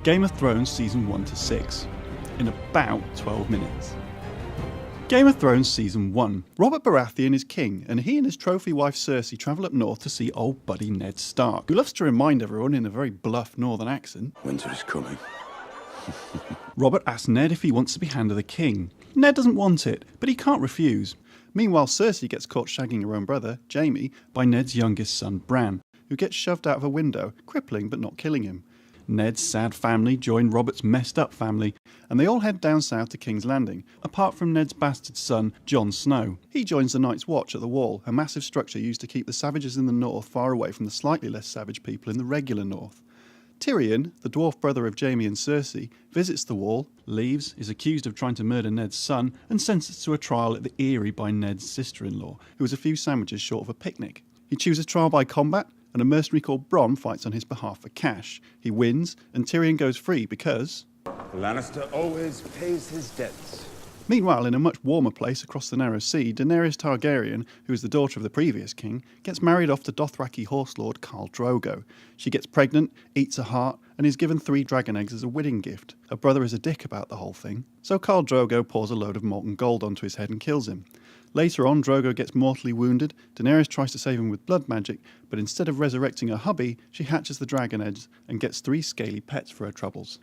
Game of Thrones Season 1 to 6, in about 12 minutes. Game of Thrones Season 1. Robert Baratheon is king, and he and his trophy wife Cersei travel up north to see old buddy Ned Stark, who loves to remind everyone in a very bluff northern accent, "Winter is coming." Robert asks Ned if he wants to be Hand of the King. Ned doesn't want it, but he can't refuse. Meanwhile, Cersei gets caught shagging her own brother, Jaime, by Ned's youngest son, Bran, who gets shoved out of a window, crippling but not killing him. Ned's sad family join Robert's messed up family, and they all head down south to King's Landing, apart from Ned's bastard son, Jon Snow. He joins the Night's Watch at the Wall, a massive structure used to keep the savages in the north far away from the slightly less savage people in the regular north. Tyrion, the dwarf brother of Jaime and Cersei, visits the Wall, leaves, is accused of trying to murder Ned's son, and sentenced to a trial at the Eyrie by Ned's sister-in-law, who was a few sandwiches short of a picnic. He chooses trial by combat, and a mercenary called Bronn fights on his behalf for cash. He wins, and Tyrion goes free because Lannister always pays his debts. Meanwhile, in a much warmer place across the Narrow Sea, Daenerys Targaryen, who is the daughter of the previous king, gets married off to Dothraki horse lord Khal Drogo. She gets pregnant, eats a heart, and is given 3 dragon eggs as a wedding gift. Her brother is a dick about the whole thing, so Khal Drogo pours a load of molten gold onto his head and kills him. Later on, Drogo gets mortally wounded. Daenerys tries to save him with blood magic, but instead of resurrecting her hubby, she hatches the dragon eggs and gets 3 scaly pets for her troubles.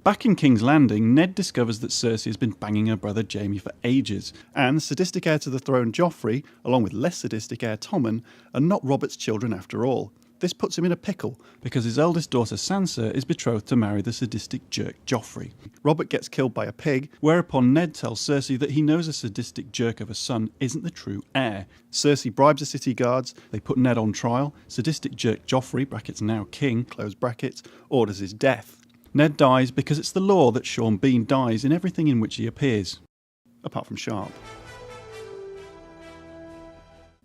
Back in King's Landing, Ned discovers that Cersei has been banging her brother Jaime for ages, and sadistic heir to the throne Joffrey, along with less sadistic heir Tommen, are not Robert's children after all. This puts him in a pickle, because his eldest daughter Sansa is betrothed to marry the sadistic jerk Joffrey. Robert gets killed by a pig, whereupon Ned tells Cersei that he knows a sadistic jerk of a son isn't the true heir. Cersei bribes the city guards, they put Ned on trial, sadistic jerk Joffrey, brackets now king, close brackets, orders his death. Ned dies because it's the law that Sean Bean dies in everything in which he appears. Apart from Sharp.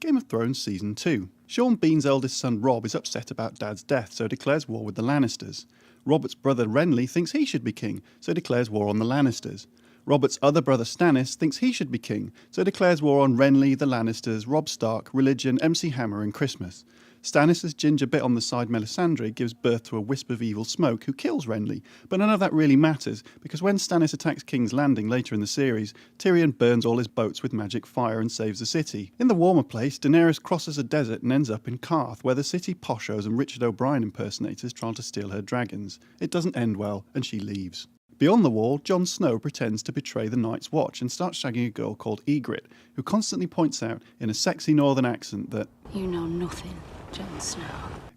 Game of Thrones Season 2. Sean Bean's eldest son Robb is upset about Dad's death, so declares war with the Lannisters. Robert's brother Renly thinks he should be king, so declares war on the Lannisters. Robert's other brother Stannis thinks he should be king, so declares war on Renly, the Lannisters, Robb Stark, religion, MC Hammer and Christmas. Stannis' ginger bit on the side Melisandre gives birth to a wisp of evil smoke who kills Renly, but none of that really matters because when Stannis attacks King's Landing later in the series, Tyrion burns all his boats with magic fire and saves the city. In the warmer place, Daenerys crosses a desert and ends up in Qarth, where the city poshos and Richard O'Brien impersonators try to steal her dragons. It doesn't end well, and she leaves. Beyond the Wall, Jon Snow pretends to betray the Night's Watch and starts shagging a girl called Ygritte, who constantly points out in a sexy northern accent that "You know nothing, Jon Snow."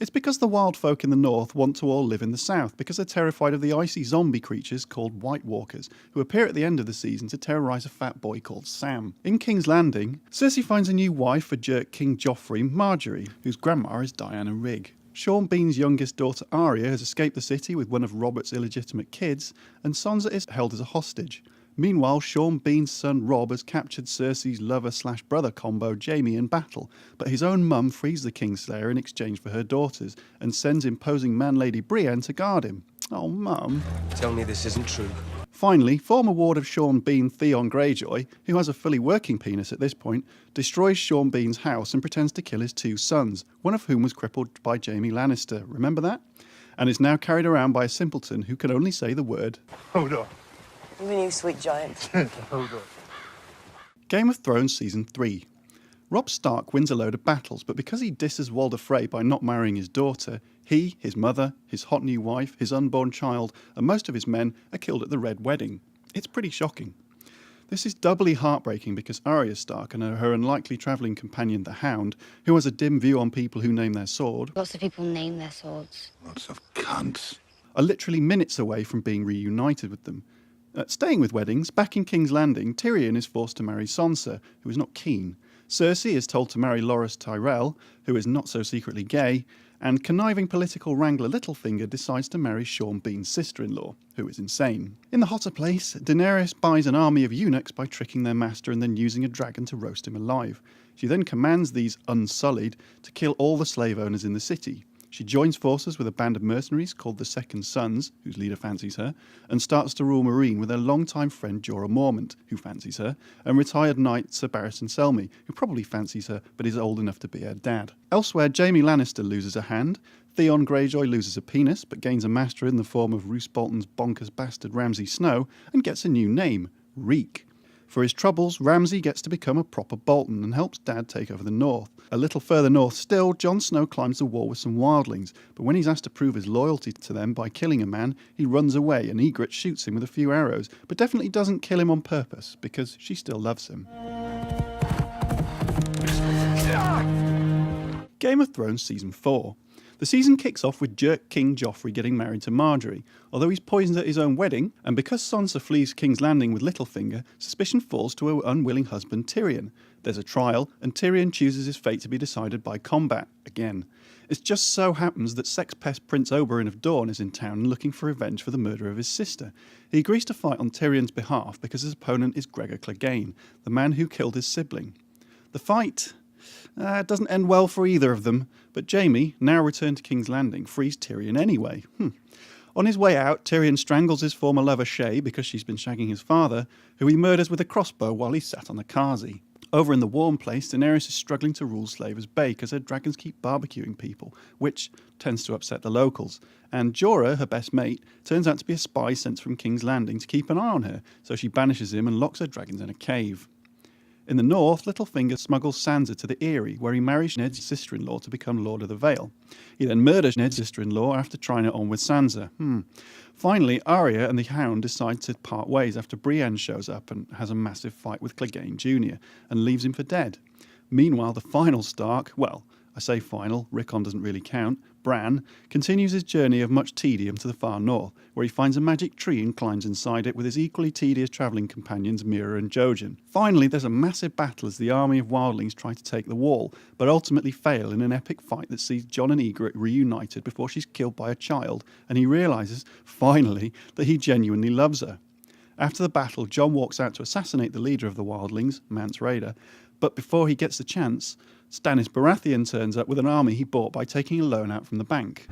It's because the wild folk in the north want to all live in the south because they're terrified of the icy zombie creatures called White Walkers, who appear at the end of the season to terrorise a fat boy called Sam. In King's Landing, Cersei finds a new wife for jerk King Joffrey, Margaery, whose grandma is Diana Rigg. Sean Bean's youngest daughter Arya has escaped the city with one of Robert's illegitimate kids, and Sansa is held as a hostage. Meanwhile, Sean Bean's son Robb has captured Cersei's lover-slash-brother combo Jaime in battle, but his own mum frees the Kingslayer in exchange for her daughters, and sends imposing man-lady Brienne to guard him. Oh, Mum. Tell me this isn't true. Finally, former ward of Sean Bean Theon Greyjoy, who has a fully working penis at this point, destroys Sean Bean's house and pretends to kill his 2 sons, one of whom was crippled by Jaime Lannister, remember that? And is now carried around by a simpleton who can only say the word Hold on. You mean you sweet giant? Hold on. Game of Thrones Season 3. Robb Stark wins a load of battles, but because he disses Walder Frey by not marrying his daughter, he, his mother, his hot new wife, his unborn child, and most of his men are killed at the Red Wedding. It's pretty shocking. This is doubly heartbreaking because Arya Stark and her unlikely travelling companion the Hound, who has a dim view on people who name their sword, Lots of people name their swords. Lots of cunts. are literally minutes away from being reunited with them. Staying with weddings, back in King's Landing, Tyrion is forced to marry Sansa, who is not keen. Cersei is told to marry Loras Tyrell, who is not so secretly gay, and conniving political wrangler Littlefinger decides to marry Sean Bean's sister-in-law, who is insane. In the hotter place, Daenerys buys an army of eunuchs by tricking their master and then using a dragon to roast him alive. She then commands these Unsullied to kill all the slave owners in the city. She joins forces with a band of mercenaries called the Second Sons, whose leader fancies her, and starts to rule Meereen with her longtime friend Jorah Mormont, who fancies her, and retired knight Sir Barristan Selmy, who probably fancies her but is old enough to be her dad. Elsewhere, Jaime Lannister loses a hand, Theon Greyjoy loses a penis, but gains a master in the form of Roose Bolton's bonkers bastard Ramsay Snow, and gets a new name, Reek. For his troubles, Ramsay gets to become a proper Bolton and helps Dad take over the north. A little further north still, Jon Snow climbs the wall with some wildlings, but when he's asked to prove his loyalty to them by killing a man, he runs away and Ygritte shoots him with a few arrows, but definitely doesn't kill him on purpose, because she still loves him. Game of Thrones Season 4. The season kicks off with jerk King Joffrey getting married to Margaery, although he's poisoned at his own wedding, and because Sansa flees King's Landing with Littlefinger, suspicion falls to her unwilling husband Tyrion. There's a trial, and Tyrion chooses his fate to be decided by combat, again. It just so happens that sex-pest Prince Oberyn of Dorne is in town and looking for revenge for the murder of his sister. He agrees to fight on Tyrion's behalf because his opponent is Gregor Clegane, the man who killed his sibling. The fight doesn't end well for either of them, but Jaime, now returned to King's Landing, frees Tyrion anyway. On his way out, Tyrion strangles his former lover Shae because she's been shagging his father, who he murders with a crossbow while he sat on a Kazi. Over in the warm place, Daenerys is struggling to rule Slavers Bay because her dragons keep barbecuing people, which tends to upset the locals. And Jorah, her best mate, turns out to be a spy sent from King's Landing to keep an eye on her, so she banishes him and locks her dragons in a cave. In the north, Littlefinger smuggles Sansa to the Eyrie, where he marries Ned's sister-in-law to become Lord of the Vale. He then murders Ned's sister-in-law after trying it on with Sansa. Finally, Arya and the Hound decide to part ways after Brienne shows up and has a massive fight with Clegane Jr. and leaves him for dead. Meanwhile, the final Stark, well, I say final, Rickon doesn't really count, Bran, continues his journey of much tedium to the far north, where he finds a magic tree and climbs inside it with his equally tedious travelling companions Meera and Jojen. Finally, there's a massive battle as the army of wildlings try to take the wall, but ultimately fail in an epic fight that sees Jon and Ygritte reunited before she's killed by a child, and he realises, finally, that he genuinely loves her. After the battle, Jon walks out to assassinate the leader of the wildlings, Mance Rayder, but before he gets the chance, Stannis Baratheon turns up with an army he bought by taking a loan out from the bank.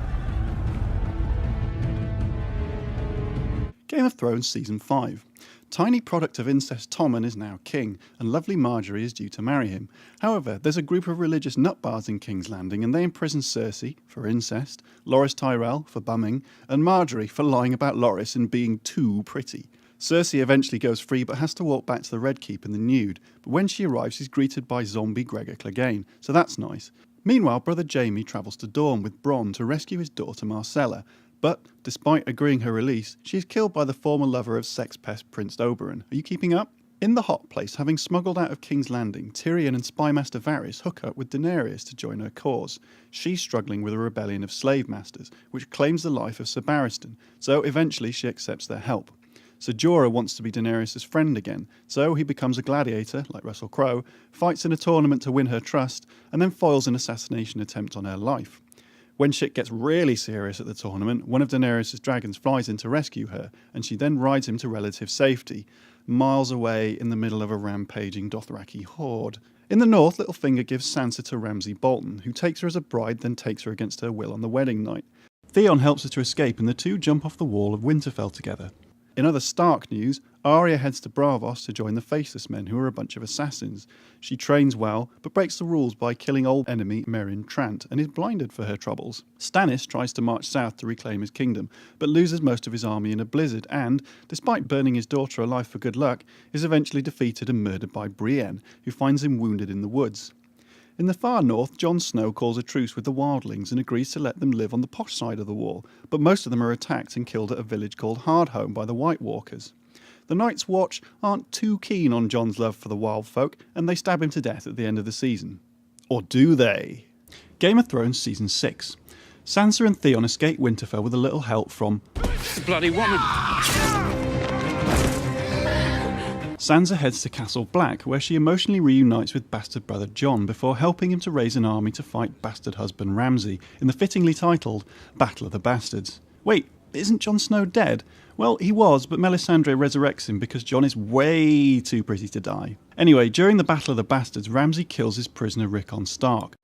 Game of Thrones Season 5. Tiny product of incest Tommen is now king, and lovely Margaery is due to marry him. However, there's a group of religious nutbars in King's Landing, and they imprison Cersei for incest, Loras Tyrell for bumming, and Margaery for lying about Loras and being too pretty. Cersei eventually goes free but has to walk back to the Red Keep in the nude, but when she arrives she's greeted by zombie Gregor Clegane, so that's nice. Meanwhile, brother Jaime travels to Dorne with Bronn to rescue his daughter Marcella, but despite agreeing her release, she is killed by the former lover of sex pest Prince Oberyn. Are you keeping up? In the hot place, having smuggled out of King's Landing, Tyrion and Spymaster Varys hook up with Daenerys to join her cause. She's struggling with a rebellion of slave masters, which claims the life of Ser Barristan, so eventually she accepts their help. Ser Jorah wants to be Daenerys' friend again, so he becomes a gladiator, like Russell Crowe, fights in a tournament to win her trust, and then foils an assassination attempt on her life. When shit gets really serious at the tournament, one of Daenerys' dragons flies in to rescue her, and she then rides him to relative safety, miles away in the middle of a rampaging Dothraki horde. In the north, Littlefinger gives Sansa to Ramsay Bolton, who takes her as a bride, then takes her against her will on the wedding night. Theon helps her to escape, and the two jump off the wall of Winterfell together. In other Stark news, Arya heads to Braavos to join the Faceless Men, who are a bunch of assassins. She trains well, but breaks the rules by killing old enemy Meryn Trant, and is blinded for her troubles. Stannis tries to march south to reclaim his kingdom, but loses most of his army in a blizzard and, despite burning his daughter alive for good luck, is eventually defeated and murdered by Brienne, who finds him wounded in the woods. In the far north, Jon Snow calls a truce with the wildlings and agrees to let them live on the posh side of the wall, but most of them are attacked and killed at a village called Hardhome by the White Walkers. The Night's Watch aren't too keen on Jon's love for the wild folk, and they stab him to death at the end of the season. Or do they? Game of Thrones Season 6. Sansa and Theon escape Winterfell with a little help from The bloody woman! Sansa heads to Castle Black, where she emotionally reunites with bastard brother Jon before helping him to raise an army to fight bastard husband Ramsay in the fittingly titled Battle of the Bastards. Wait, isn't Jon Snow dead? Well, he was, but Melisandre resurrects him because Jon is way too pretty to die. Anyway, during the Battle of the Bastards, Ramsay kills his prisoner Rickon Stark.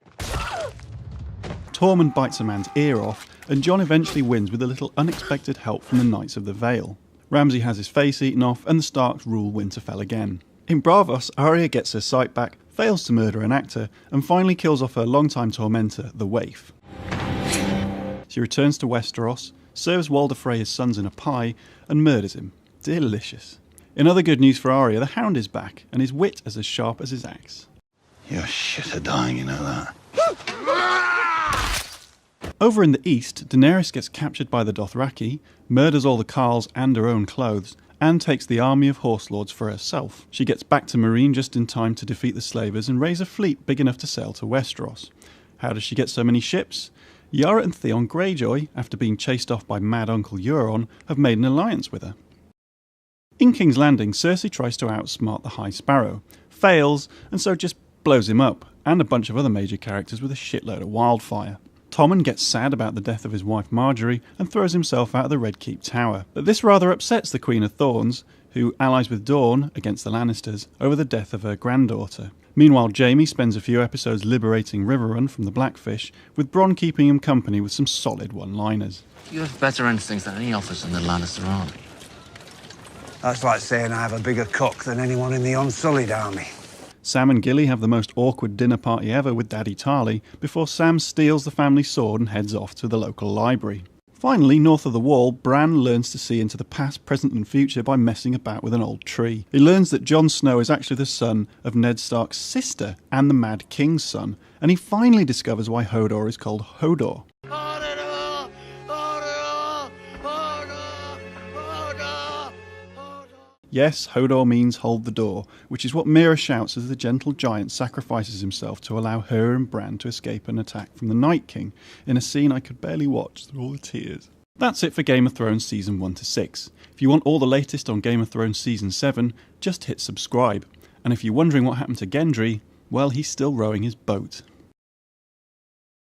Tormund bites a man's ear off, and Jon eventually wins with a little unexpected help from the Knights of the Vale. Ramsay has his face eaten off, and the Starks rule Winterfell again. In Braavos, Arya gets her sight back, fails to murder an actor, and finally kills off her longtime tormentor, the Waif. She returns to Westeros, serves Walder Frey's sons in a pie, and murders him. Delicious. In other good news for Arya, the Hound is back, and his wit is as sharp as his axe. You're shit at dying, you know that. Over in the east, Daenerys gets captured by the Dothraki, murders all the Khals and her own clothes, and takes the army of horse lords for herself. She gets back to Meereen just in time to defeat the Slavers and raise a fleet big enough to sail to Westeros. How does she get so many ships? Yara and Theon Greyjoy, after being chased off by Mad Uncle Euron, have made an alliance with her. In King's Landing, Cersei tries to outsmart the High Sparrow, fails, and so just blows him up, and a bunch of other major characters with a shitload of wildfire. Tommen gets sad about the death of his wife Marjorie and throws himself out of the Red Keep Tower. But this rather upsets the Queen of Thorns, who allies with Dorne against the Lannisters over the death of her granddaughter. Meanwhile, Jaime spends a few episodes liberating Riverrun from the Blackfish, with Bronn keeping him company with some solid one-liners. You have better instincts than any officer in the Lannister army. That's like saying I have a bigger cock than anyone in the Unsullied army. Sam and Gilly have the most awkward dinner party ever with Daddy Tarly before Sam steals the family sword and heads off to the local library. Finally, north of the Wall, Bran learns to see into the past, present and future by messing about with an old tree. He learns that Jon Snow is actually the son of Ned Stark's sister and the Mad King's son, and he finally discovers why Hodor is called Hodor. Yes, Hodor means hold the door, which is what Meera shouts as the gentle giant sacrifices himself to allow her and Bran to escape an attack from the Night King, in a scene I could barely watch through all the tears. That's it for Game of Thrones Season 1 to 6. If you want all the latest on Game of Thrones Season 7, just hit subscribe. And if you're wondering what happened to Gendry, well, he's still rowing his boat.